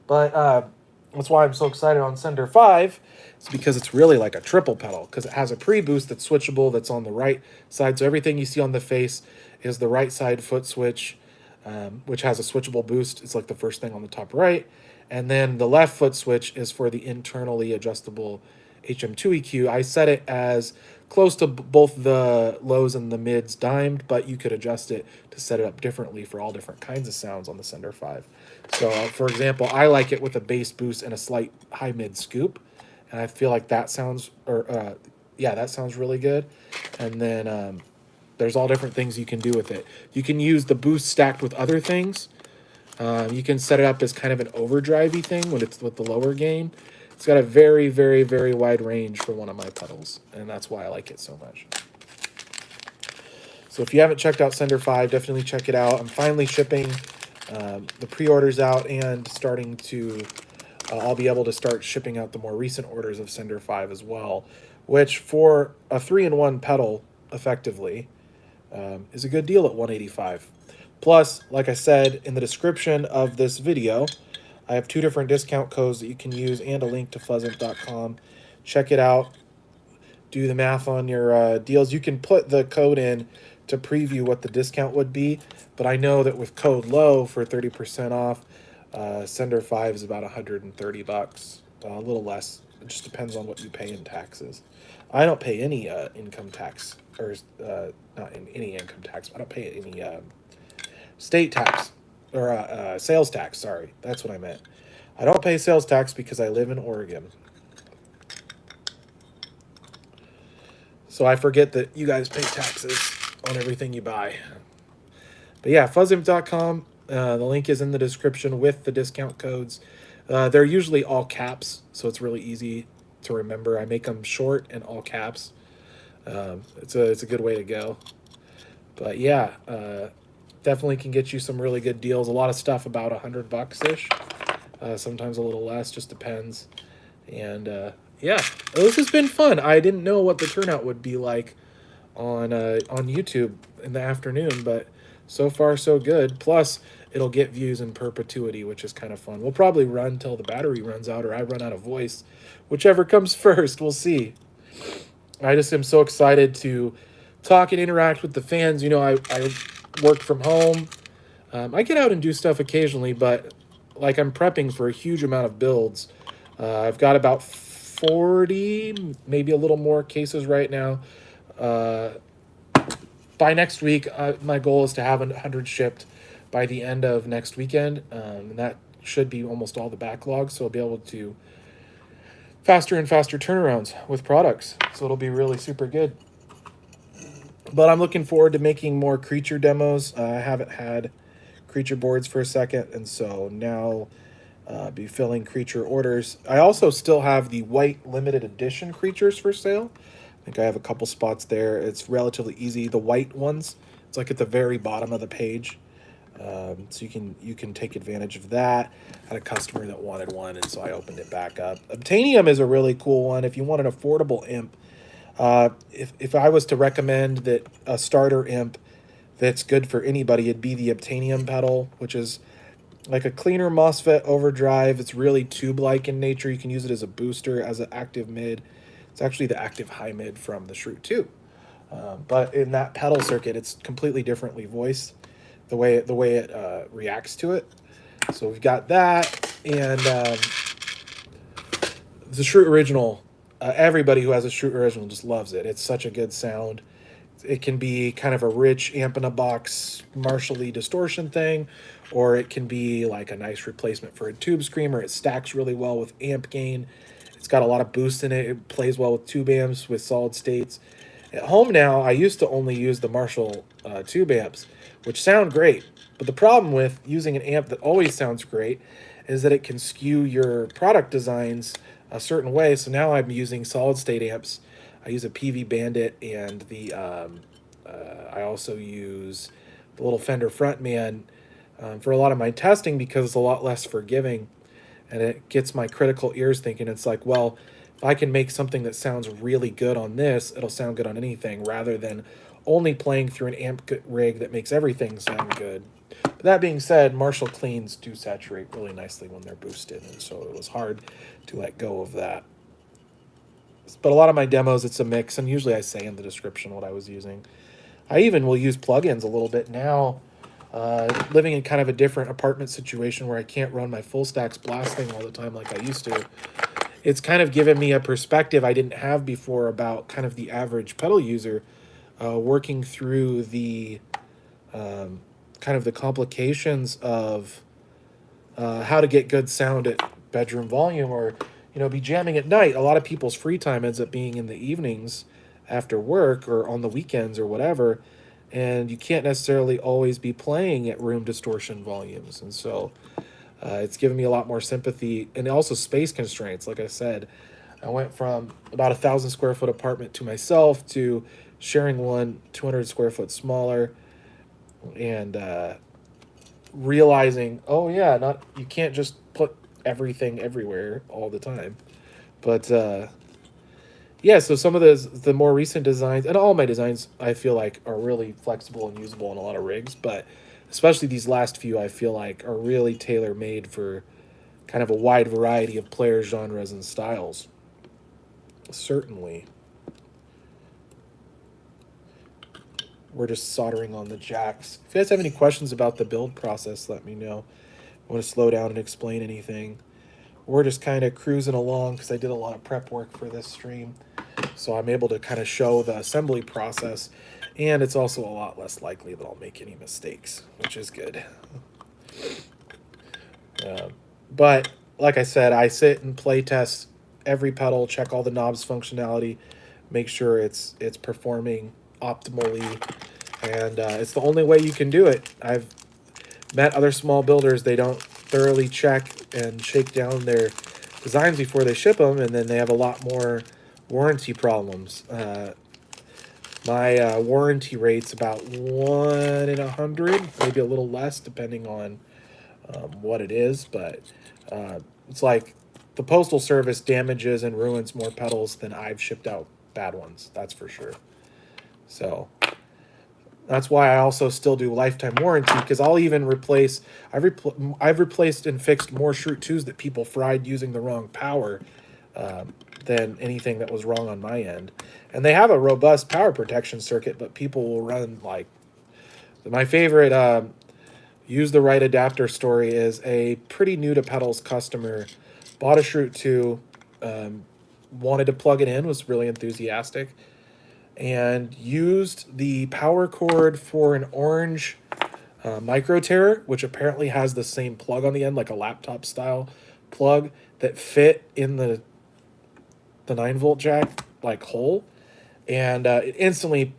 But that's why I'm so excited on Sender 5. It's because it's really like a triple pedal, because it has a pre-boost that's switchable, that's on the right side. So everything you see on the face is the right side foot switch, which has a switchable boost. It's like the first thing on the top right. And then the left foot switch is for the internally adjustable HM2 EQ. I set it as close to both the lows and the mids dimed, but you could adjust it to set it up differently for all different kinds of sounds on the Sender 5. So, for example, I like it with a bass boost and a slight high mid scoop, and I feel like that sounds, that sounds really good. And then there's all different things you can do with it. You can use the boost stacked with other things. You can set it up as kind of an overdrivey thing when it's with the lower gain. It's got a very, very, very wide range for one of my pedals, and that's why I like it so much. So if you haven't checked out Sender 5, definitely check it out. I'm finally shipping the pre-orders out and starting to I'll be able to start shipping out the more recent orders of Sender 5 as well, which for a 3-in-1 pedal, effectively, is a good deal at $185. Plus, like I said in the description of this video, I have 2 different discount codes that you can use and a link to fuzzimp.com. Check it out. Do the math on your deals. You can put the code in to preview what the discount would be, but I know that with code LOW for 30% off, Sender 5 is about $130, a little less. It just depends on what you pay in taxes. I don't pay any income tax, or not in any income tax. I don't pay any state tax, or sales tax. Sorry, that's what I meant. I don't pay sales tax because I live in Oregon. So I forget that you guys pay taxes on everything you buy. But yeah, fuzzimp.com. The link is in the description with the discount codes. They're usually all caps, so it's really easy to remember. I make them short and all caps. It's a good way to go. But yeah, definitely can get you some really good deals. A lot of stuff about $100-ish. Sometimes a little less, just depends. And yeah, this has been fun. I didn't know what the turnout would be like on YouTube in the afternoon, but so far so good. Plus, it'll get views in perpetuity, which is kind of fun. We'll probably run till the battery runs out or I run out of voice, whichever comes first. We'll see. I just am so excited to talk and interact with the fans. You know, I work from home. I get out and do stuff occasionally, but like I'm prepping for a huge amount of builds. I've got about 40, maybe a little more cases right now. By next week, my goal is to have 100 shipped by the end of next weekend. And that should be almost all the backlog, so I'll be able to faster and faster turnarounds with products. So it'll be really super good. But I'm looking forward to making more creature demos. I haven't had creature boards for a second, and so now be filling creature orders. I also still have the white limited edition creatures for sale. I think I have a couple spots there. It's relatively easy. The white ones, it's like at the very bottom of the page. So you can take advantage of that. I had a customer that wanted one, and so I opened it back up. Obtainium is a really cool one. If you want an affordable imp, if I was to recommend that a starter imp that's good for anybody, it'd be the Obtainium pedal, which is like a cleaner MOSFET overdrive. It's really tube-like in nature. You can use it as a booster, as an active mid. It's actually the active high mid from the Shrew 2. But in that pedal circuit, it's completely differently voiced, the way it reacts to it. So we've got that, and the Shrew Original. Everybody who has a Shrew Original just loves it. It's such a good sound. It can be kind of a rich amp-in-a-box Marshall-y distortion thing, or it can be like a nice replacement for a tube screamer. It stacks really well with amp gain. It's got a lot of boost in it. It plays well with tube amps, with solid states. At home now, I used to only use the Marshall tube amps, which sound great. But the problem with using an amp that always sounds great is that it can skew your product designs a certain way. So now I'm using solid state amps. I use a PV Bandit, and the I also use the little Fender Frontman for a lot of my testing because it's a lot less forgiving, and it gets my critical ears thinking. It's like, well, if I can make something that sounds really good on this, it'll sound good on anything, rather than only playing through an amp rig that makes everything sound good. But that being said, Marshall cleans do saturate really nicely when they're boosted, and so it was hard to let go of that. But a lot of my demos, it's a mix, and usually I say in the description what I was using. I even will use plugins a little bit now, living in kind of a different apartment situation where I can't run my full stacks blasting all the time like I used to. It's kind of given me a perspective I didn't have before about kind of the average pedal user, working through the kind of the complications of how to get good sound at bedroom volume, or be jamming at night. A lot of people's free time ends up being in the evenings after work or on the weekends or whatever, and you can't necessarily always be playing at room distortion volumes. And so it's given me a lot more sympathy, and also space constraints. Like I said, I went from about 1,000 square foot apartment to myself to sharing one 200 square foot smaller, and realizing, oh yeah, you can't just put everything everywhere all the time. But yeah, so some of the more recent designs, and all my designs, I feel like are really flexible and usable in a lot of rigs, but especially these last few, I feel like are really tailor made for kind of a wide variety of player genres and styles. Certainly. We're just soldering on the jacks. If you guys have any questions about the build process, let me know. I want to slow down and explain anything. We're just kind of cruising along because I did a lot of prep work for this stream. So I'm able to kind of show the assembly process. And it's also a lot less likely that I'll make any mistakes, which is good. But like I said, I sit and play test every pedal, check all the knobs functionality, make sure it's performing optimally, and it's the only way you can do it. I've met other small builders, they don't thoroughly check and shake down their designs before they ship them, and then they have a lot more warranty problems. My warranty rate's about 1 in 100, maybe a little less depending on what it is, but it's like the Postal Service damages and ruins more pedals than I've shipped out bad ones, that's for sure. So that's why I also still do lifetime warranty, because I'll even replace, I've replaced and fixed more Shroot 2s that people fried using the wrong power than anything that was wrong on my end. And they have a robust power protection circuit, but people will run like, my favorite use the right adapter story is a pretty new to pedals customer bought a Shroot 2, wanted to plug it in, was really enthusiastic, and used the power cord for an orange micro Terror, which apparently has the same plug on the end, like a laptop style plug that fit in the 9-volt jack like hole, and it instantly,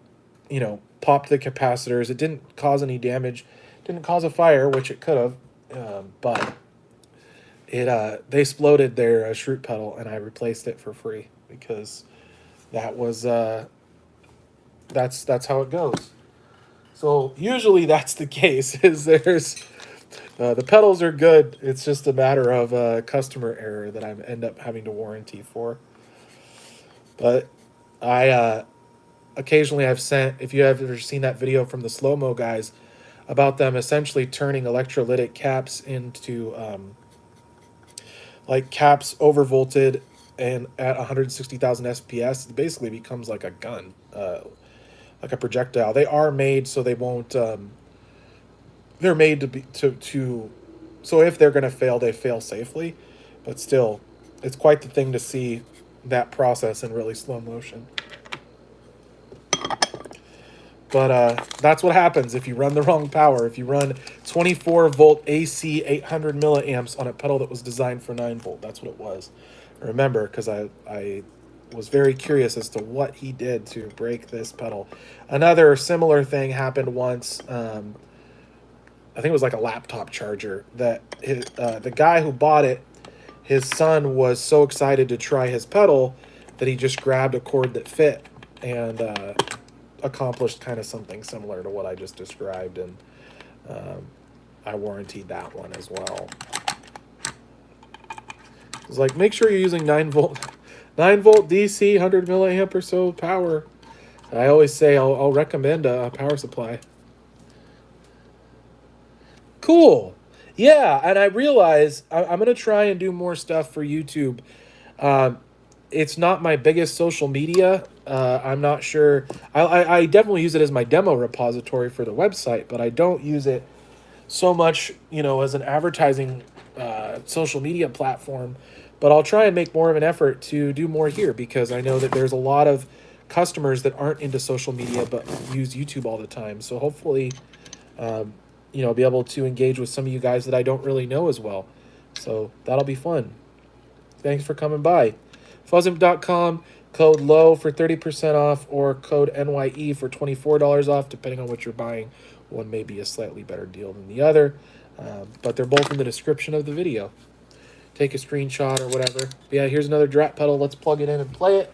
popped the capacitors. It didn't cause any damage, didn't cause a fire, which it could have, but they exploded their Shroot pedal, and I replaced it for free because that was that's how it goes. So usually that's the case. Is there's the pedals are good. It's just a matter of customer error that I end up having to warranty for. But I occasionally I've sent, if you have ever seen that video from the slow-mo guys about them essentially turning electrolytic caps into like caps overvolted and at 160,000 SPS, it basically becomes like a gun, like a projectile. They are made so they won't. They're made to be to. So if they're going to fail, they fail safely. But still, it's quite the thing to see that process in really slow motion. But that's what happens if you run the wrong power. If you run 24-volt AC 800 milliamps on a pedal that was designed for 9-volt, that's what it was. I remember, because I was very curious as to what he did to break this pedal. Another similar thing happened once. I think it was like a laptop charger that the guy who bought it, his son was so excited to try his pedal that he just grabbed a cord that fit and accomplished kind of something similar to what I just described, and I warranted that one as well. It's like, make sure you're using 9-volt DC, 100 milliamp or so power. I always say I'll recommend a power supply. Cool. Yeah, and I realize I'm going to try and do more stuff for YouTube. It's not my biggest social media. I'm not sure. I definitely use it as my demo repository for the website, but I don't use it so much, as an advertising social media platform. But I'll try and make more of an effort to do more here, because I know that there's a lot of customers that aren't into social media but use YouTube all the time. So hopefully, be able to engage with some of you guys that I don't really know as well. So that'll be fun. Thanks for coming by. FuzzImp.com, code LOW for 30% off, or code NYE for $24 off, depending on what you're buying. One may be a slightly better deal than the other, but they're both in the description of the video. Take a screenshot or whatever. But yeah, here's another Drat pedal. Let's plug it in and play it.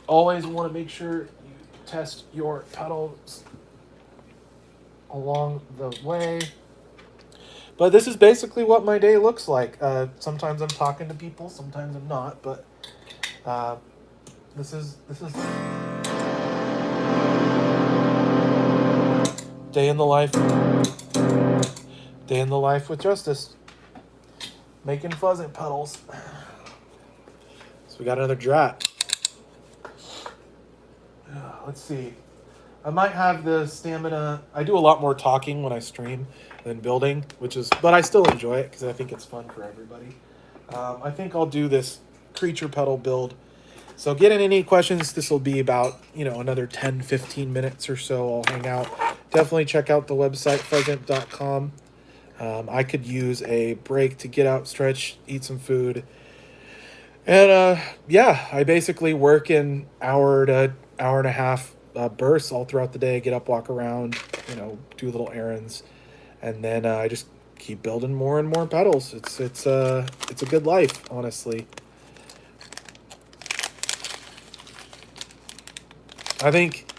Always want to make sure you test your pedals along the way. But this is basically what my day looks like. Sometimes I'm talking to people, sometimes I'm not. But uh, this is day in the life. Day in the life with Justice, making Fuzz Imp pedals. So we got another drat. Let's see. I might have the stamina. I do a lot more talking when I stream than building, but I still enjoy it because I think it's fun for everybody. I think I'll do this creature pedal build. So get in any questions. This will be about, another 10, 15 minutes or so. I'll hang out. Definitely check out the website, fuzzimp.com. I could use a break to get out, stretch, eat some food. And I basically work in hour to hour and a half bursts all throughout the day. Get up, walk around, do little errands, and then I just keep building more and more pedals. It's a good life, honestly. I think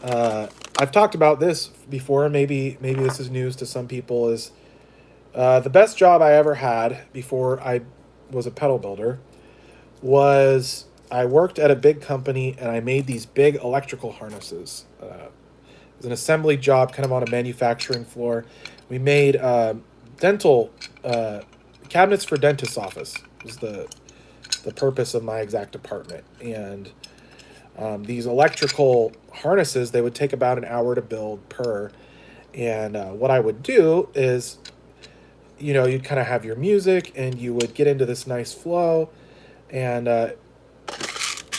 I've talked about this before. Maybe this is news to some people. Is the best job I ever had before I was a pedal builder was I worked at a big company and I made these big electrical harnesses. It was an assembly job kind of on a manufacturing floor. We made dental cabinets for dentist's office was the purpose of my exact department. And these electrical harnesses, they would take about an hour to build per. And what I would do is, you'd kind of have your music and you would get into this nice flow. And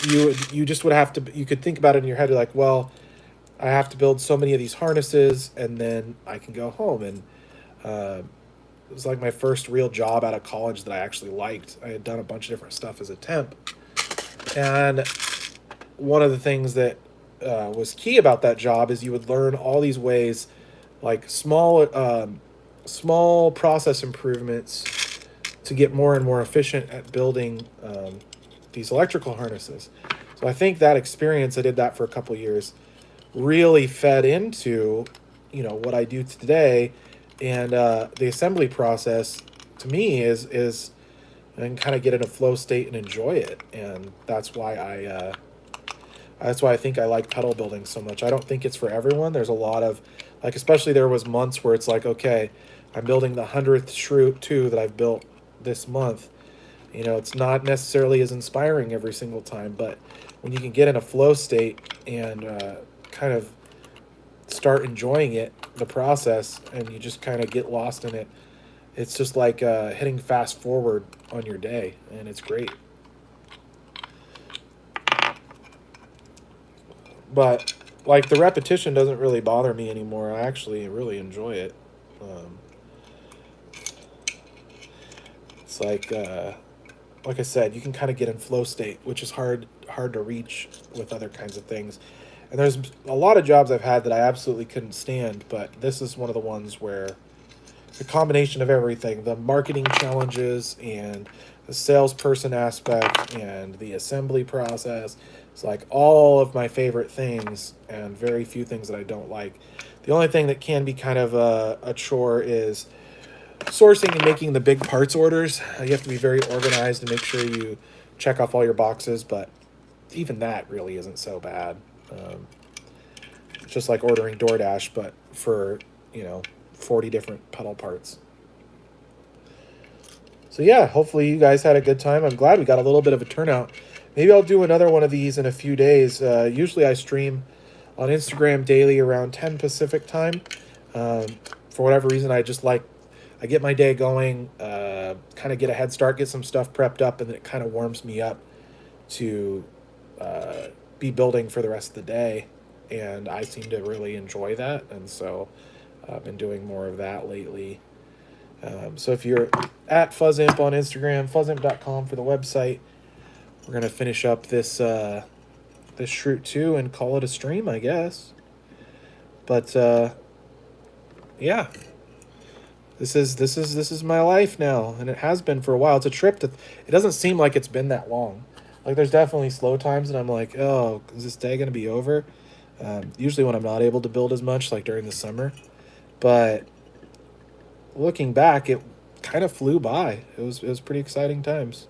you just would have to, you could think about it in your head. You're like, well, I have to build so many of these harnesses and then I can go home. And it was like my first real job out of college that I actually liked. I had done a bunch of different stuff as a temp. And one of the things that was key about that job is you would learn all these ways, like small process improvements to get more and more efficient at building these electrical harnesses. So I think that experience, I did that for a couple of years, really fed into, what I do today. And the assembly process to me is and kind of get in a flow state and enjoy it. And that's why I think I like pedal building so much. I don't think it's for everyone. There's a lot of, especially there was months where it's like, okay, I'm building the 100th Shrew 2 that I've built this month. It's not necessarily as inspiring every single time, but when you can get in a flow state and kind of start enjoying it, the process, and you just kind of get lost in it, it's just like hitting fast forward on your day, and it's great. But the repetition doesn't really bother me anymore. I actually really enjoy it. It's like I said, you can kind of get in flow state, which is hard to reach with other kinds of things. And there's a lot of jobs I've had that I absolutely couldn't stand, but this is one of the ones where the combination of everything, the marketing challenges and the salesperson aspect and the assembly process, it's like all of my favorite things and very few things that I don't like. The only thing that can be kind of a chore is sourcing and making the big parts orders. You have to be very organized and make sure you check off all your boxes, but even that really isn't so bad. It's just like ordering DoorDash, but for 40 different pedal parts. So yeah, hopefully you guys had a good time. I'm glad we got a little bit of a turnout. Maybe I'll do another one of these in a few days. Usually I stream on Instagram daily around 10 Pacific time. For whatever reason, I get my day going, kind of get a head start, get some stuff prepped up, and it kind of warms me up to be building for the rest of the day. And I seem to really enjoy that. And so I've been doing more of that lately. So if you're at Fuzz Imp on Instagram, fuzzimp.com for the website, we're going to finish up this Shrew 2 and call it a stream, I guess. But yeah. This is my life now, and it has been for a while. It's a trip it doesn't seem like it's been that long. There's definitely slow times, and I'm like, oh, is this day going to be over? Usually when I'm not able to build as much, like during the summer. But looking back, it kind of flew by. It was pretty exciting times.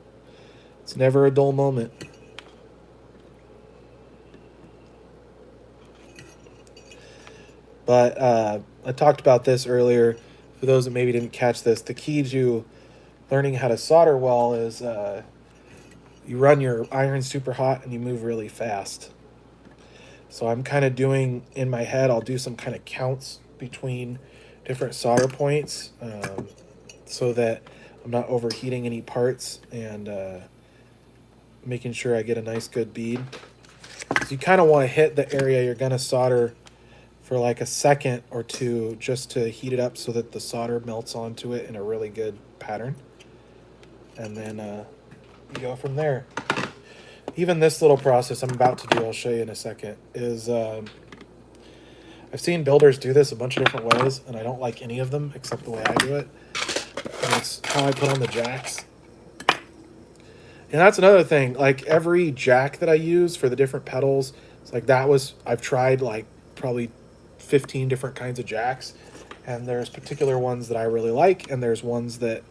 It's never a dull moment. But I talked about this earlier. For those that maybe didn't catch this, the key to learning how to solder well is you run your iron super hot and you move really fast. So I'm kind of doing, in my head, I'll do some kind of counts between different solder points so that I'm not overheating any parts and making sure I get a nice good bead. So you kind of want to hit the area you're going to solder for like a second or two just to heat it up so that the solder melts onto it in a really good pattern. And then you go from there. Even this little process I'm about to do, I'll show you in a second, is I've seen builders do this a bunch of different ways, and I don't like any of them except the way I do it. And it's how I put on the jacks. And that's another thing. Like every jack that I use for the different pedals, it's like I've tried like probably 15 different kinds of jacks, and there's particular ones that I really like, and there's ones that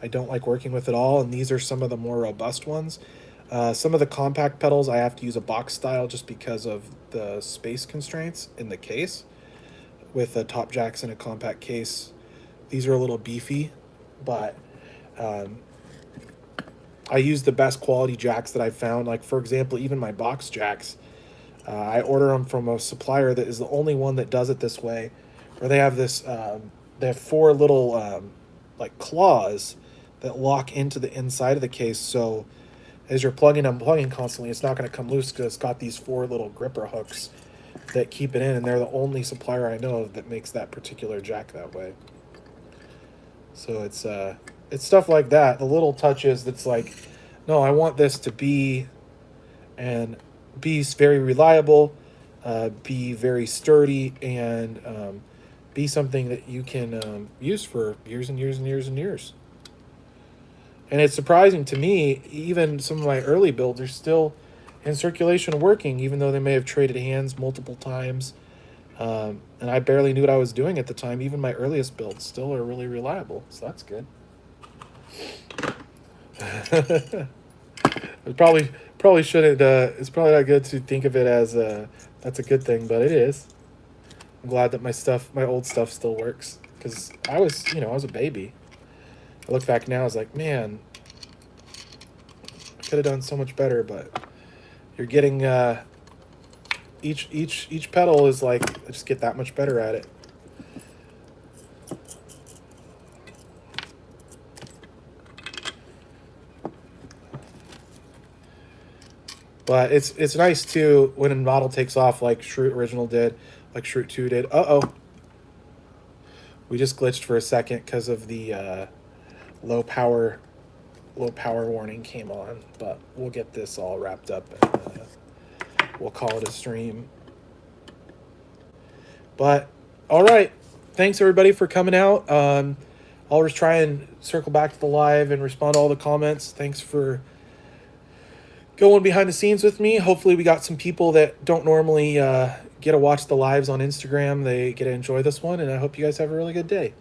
I don't like working with at all, and these are some of the more robust ones. Some of the compact pedals I have to use a box style just because of the space constraints in the case. With the top jacks in a compact case, these are a little beefy, but I use the best quality jacks that I've found. Like for example, even my box jacks, I order them from a supplier that is the only one that does it this way, where they have this, they have four little like claws that lock into the inside of the case. So as you're plugging and unplugging constantly, it's not going to come loose because it's got these four little gripper hooks that keep it in, and they're the only supplier I know of that makes that particular jack that way. So it's stuff like that, the little touches that's like, no, I want this to be and be very reliable, be very sturdy, and be something that you can use for years and years and years and years. And it's surprising to me, even some of my early builds are still in circulation working, even though they may have traded hands multiple times. And I barely knew what I was doing at the time. Even my earliest builds still are really reliable, so that's good. It probably shouldn't. It's probably not good to think of it as that's a good thing, but it is. I'm glad that my old stuff still works, because I was a baby. I look back now, I was like, man, I could have done so much better. But you're getting each pedal is like, I just get that much better at it. But it's nice too when a model takes off like Shroot Original did, like Shroot 2 did. We just glitched for a second because of the low power warning came on, but we'll get this all wrapped up and we'll call it a stream. But all right, thanks everybody for coming out. I'll just try and circle back to the live and respond to all the comments. Thanks for going behind the scenes with me. Hopefully we got some people that don't normally get to watch the lives on Instagram. They get to enjoy this one, and I hope you guys have a really good day.